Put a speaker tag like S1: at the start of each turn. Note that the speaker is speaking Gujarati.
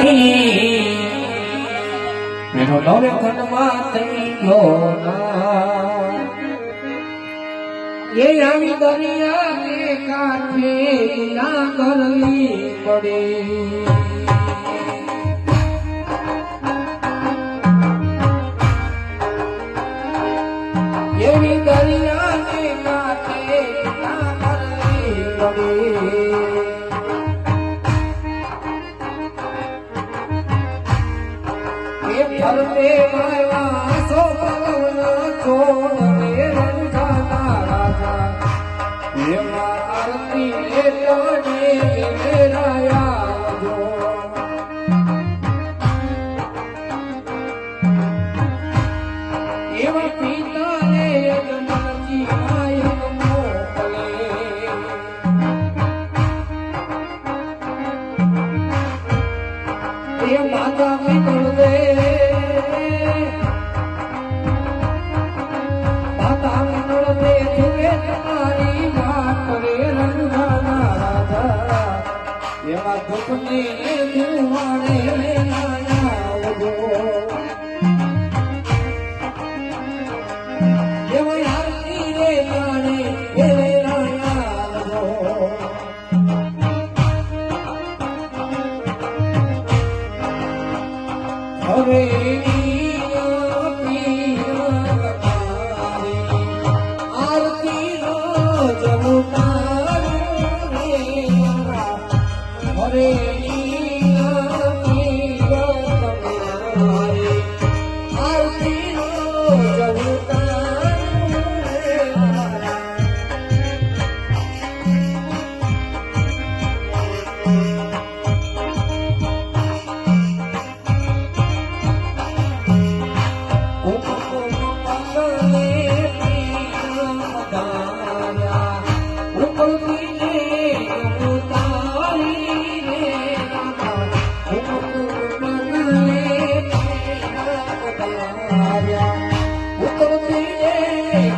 S1: એનો નવે ખંડમાં થઈ ગયો એ આવી દરિયા કે કાંઠે ના કરવી પડે એવી દરિયા કે કાંઠે ના કરવી પડે ફરતે માયા સો પવન છોડે રંગાના રાજા એમાં આરતી લેટને મેરાયા જો એવા પિતાને જન્મજી આયન મોકલે એ માતા પિતળ દે એવા દુઃખને ધુવાડે આવજો એવા આરતી રે ગાણે આવજો હવે આરતી નો જમુકાર હરે આરતી નો ઉતરતી